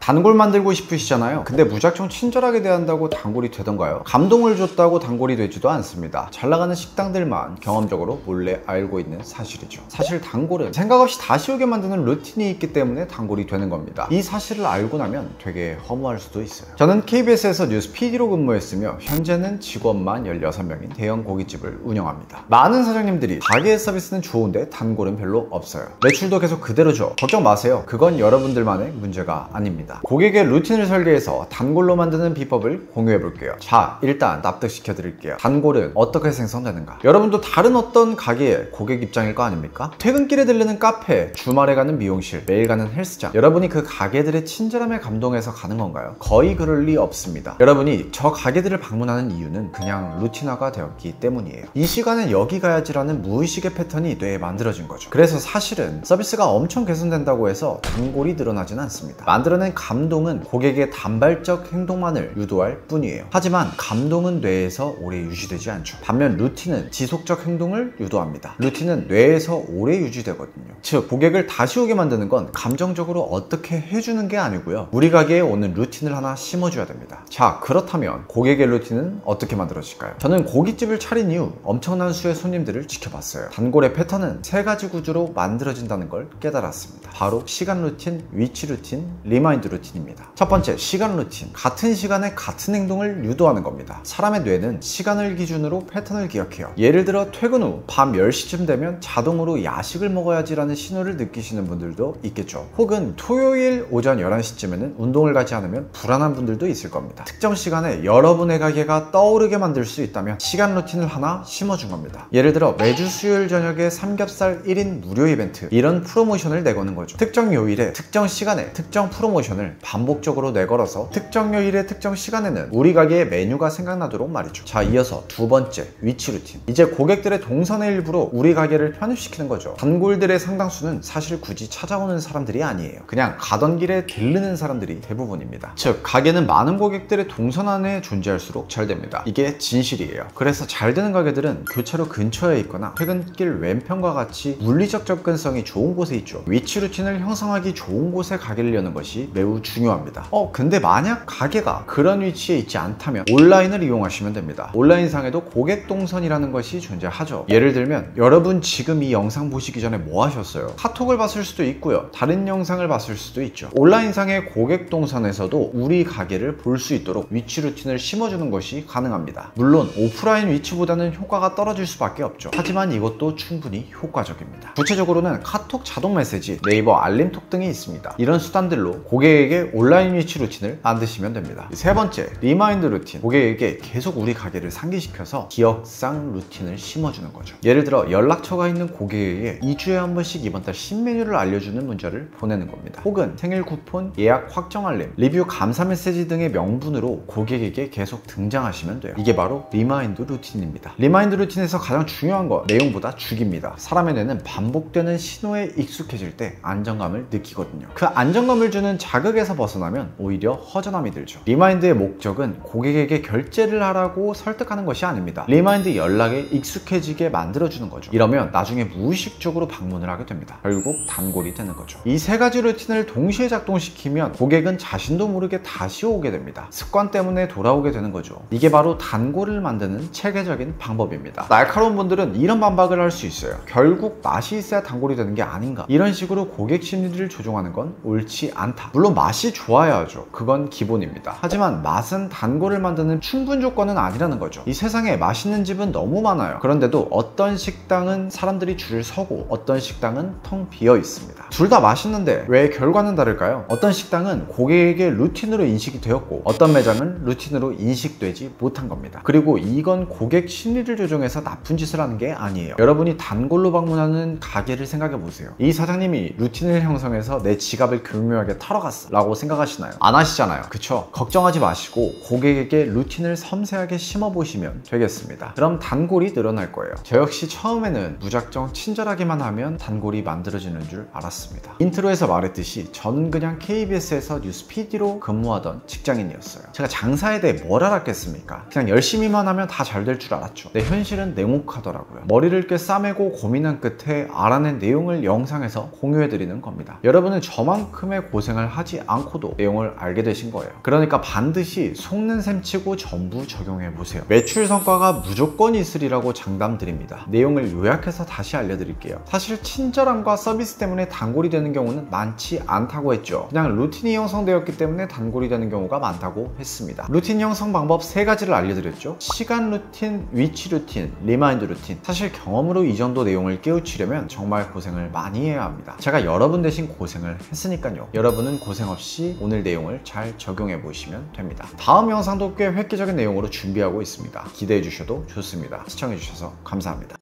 단골 만들고 싶으시잖아요. 근데 무작정 친절하게 대한다고 단골이 되던가요? 감동을 줬다고 단골이 되지도 않습니다. 잘 나가는 식당들만 경험적으로 몰래 알고 있는 사실이죠. 사실 단골은 생각 없이 다시 오게 만드는 루틴이 있기 때문에 단골이 되는 겁니다. 이 사실을 알고 나면 되게 허무할 수도 있어요. 저는 KBS에서 뉴스 PD로 근무했으며 현재는 직원만 16명인 대형 고깃집을 운영합니다. 많은 사장님들이 가게 서비스는 좋은데 단골은 별로 없어요. 매출도 계속 그대로죠. 걱정 마세요. 그건 여러분들만의 문제가 아닙니다. 고객의 루틴을 설계해서 단골로 만드는 비법을 공유해 볼게요. 자, 일단 납득시켜 드릴게요. 단골은 어떻게 생성되는가? 여러분도 다른 어떤 가게의 고객 입장일 거 아닙니까? 퇴근길에 들르는 카페, 주말에 가는 미용실, 매일 가는 헬스장, 여러분이 그 가게들의 친절함에 감동해서 가는 건가요? 거의 그럴 리 없습니다. 여러분이 저 가게들을 방문하는 이유는 그냥 루틴화가 되었기 때문이에요. 이 시간엔 여기 가야지라는 무의식의 패턴이 뇌에 만들어진 거죠. 그래서 사실은 서비스가 엄청 개선된다고 해서 단골이 늘어나진 않습니다. 만들어낸 감동은 고객의 단발적 행동만을 유도할 뿐이에요. 하지만 감동은 뇌에서 오래 유지되지 않죠. 반면 루틴은 지속적 행동을 유도합니다. 루틴은 뇌에서 오래 유지되거든요. 즉, 고객을 다시 오게 만드는 건 감정적으로 어떻게 해주는 게 아니고요, 우리 가게에 오는 루틴을 하나 심어줘야 됩니다. 자, 그렇다면 고객의 루틴은 어떻게 만들어질까요? 저는 고깃집을 차린 이후 엄청난 수의 손님들을 지켜봤어요. 단골의 패턴은 3가지 구조로 만들어진다는 걸 깨달았습니다. 바로 시간 루틴, 위치 루틴, 리마인드 루틴입니다. 첫 번째, 시간 루틴. 같은 시간에 같은 행동을 유도하는 겁니다. 사람의 뇌는 시간을 기준으로 패턴을 기억해요. 예를 들어 퇴근 후 밤 10시쯤 되면 자동으로 야식을 먹어야지라는 신호를 느끼시는 분들도 있겠죠. 혹은 토요일 오전 11시쯤에는 운동을 가지 않으면 불안한 분들도 있을 겁니다. 특정 시간에 여러분의 가게가 떠오르게 만들 수 있다면 시간 루틴을 하나 심어준 겁니다. 예를 들어 매주 수요일 저녁에 삼겹살 1인 무료 이벤트, 이런 프로모션을 내거는 거죠. 특정 요일에 특정 시간에 특정 프로모션을 반복적으로 내걸어서 특정 요일에 특정 시간에는 우리 가게의 메뉴가 생각나도록 말이죠. 자, 이어서 두 번째, 위치 루틴. 이제 고객들의 동선의 일부로 우리 가게를 편입시키는 거죠. 단골들의 상당수는 사실 굳이 찾아오는 사람들이 아니에요. 그냥 가던 길에 들르는 사람들이 대부분입니다. 즉, 가게는 많은 고객들의 동선 안에 존재할수록 잘 됩니다. 이게 진실이에요. 그래서 잘 되는 가게들은 교차로 근처에 있거나 퇴근길 왼편과 같이 물리적 접근성이 좋은 곳에 있죠. 위치 루틴을 형성하기 좋은 곳에 가게를 여는 것이 매우 중요합니다. 근데 만약 가게가 그런 위치에 있지 않다면 온라인을 이용하시면 됩니다. 온라인상에도 고객 동선이라는 것이 존재하죠. 예를 들면 여러분 지금 이 영상 보시기 전에 뭐 하셨어요? 카톡을 봤을 수도 있고요, 다른 영상을 봤을 수도 있죠. 온라인상의 고객 동선에서도 우리 가게를 볼 수 있도록 위치 루틴을 심어주는 것이 가능합니다. 물론 오프라인 위치보다는 효과가 떨어질 수밖에 없죠. 하지만 이것도 충분히 효과적입니다. 구체적으로는 카톡 자동 메시지, 네이버 알림톡 등이 있습니다. 이런 수단들로 고객에게 온라인 위치 루틴을 만드시면 됩니다. 세 번째, 리마인드 루틴. 고객에게 계속 우리 가게를 상기시켜서 기억상 루틴을 심어주는 거죠. 예를 들어 연락처가 있는 고객에게 2주에 한 번씩 이번 달 신메뉴를 알려주는 문자를 보내는 겁니다. 혹은 생일 쿠폰, 예약 확정 알림, 리뷰 감사 메시지 등의 명분으로 고객에게 계속 등장하시면 돼요. 이게 바로 리마인드 루틴입니다. 리마인드 루틴에서 가장 중요한 건 내용보다 주기입니다. 사람의 뇌는 반복되는 신호에 익숙해질 때 안정감을 느끼거든요. 그 안정감을 주는 자극에서 벗어나면 오히려 허전함이 들죠. 리마인드의 목적은 고객에게 결제를 하라고 설득하는 것이 아닙니다. 리마인드 연락에 익숙해지게 만들어주는 거죠. 이러면 나중에 무의식적으로 방문을 하게 됩니다. 결국 단골이 되는 거죠. 이 3가지 루틴을 동시에 작동시키면 고객은 자신도 모르게 다시 오게 됩니다. 습관 때문에 돌아오게 되는 거죠. 이게 바로 단골을 만드는 체계적인 방법입니다. 날카로운 분들은 이런 반박을 할 수 있어요. 결국 맛이 있어야 단골이 되는 게 아닌가, 이런 식으로 고객 심리를 조종하는 건 옳지 않다. 물론 맛이 좋아야죠. 그건 기본입니다. 하지만 맛은 단골을 만드는 충분 조건은 아니라는 거죠. 이 세상에 맛있는 집은 너무 많아요. 그런데도 어떤 식당은 사람들이 줄을 서고 어떤 식당은 텅 비어 있습니다. 둘 다 맛있는데 왜 결과는 다를까요? 어떤 식당은 고객에게 루틴으로 인식이 되었고 어떤 매장은 루틴으로 인식되지 못한 겁니다. 그리고 이건 고객 심리를 조종해서 나쁜 짓을 하는 게 아니에요. 여러분이 단골로 방문하는 가게를 생각해 보세요. 이 사장님이 루틴을 형성해서 내 지갑을 교묘하게 털어갔어 라고 생각하시나요? 안 하시잖아요. 그쵸? 걱정하지 마시고 고객에게 루틴을 섬세하게 심어보시면 되겠습니다. 그럼 단골이 늘어날 거예요. 저 역시 처음에는 무작정 친절하게만 하면 단골이 만들어지는 줄 알았습니다. 인트로에서 말했듯이 전 그냥 KBS에서 뉴스 PD로 근무하던 직장인이었어요. 제가 장사에 대해 뭘 알았겠습니까? 그냥 열심히만 하면 다 잘 될 줄 알았죠. 근데 현실은 냉혹하더라고요. 머리를 꽤 싸매고 고민한 끝에 알아낸 내용을 영상에서 공유해드리는 겁니다. 여러분은 저만큼의 고생을 하지 하지 않고도 내용을 알게 되신 거예요. 그러니까 반드시 속는 셈 치고 전부 적용해 보세요. 매출 성과가 무조건 있으리라고 장담드립니다. 내용을 요약해서 다시 알려드릴게요. 사실 친절함과 서비스 때문에 단골이 되는 경우는 많지 않다고 했죠. 그냥 루틴이 형성되었기 때문에 단골이 되는 경우가 많다고 했습니다. 루틴 형성 방법 3가지를 알려드렸죠. 시간 루틴, 위치 루틴, 리마인드 루틴. 사실 경험으로 이 정도 내용을 깨우치려면 정말 고생을 많이 해야 합니다. 제가 여러분 대신 고생을 했으니까요. 여러분은 고생 없이 오늘 내용을 잘 적용해 보시면 됩니다. 다음 영상도 꽤 획기적인 내용으로 준비하고 있습니다. 기대해 주셔도 좋습니다. 시청해 주셔서 감사합니다.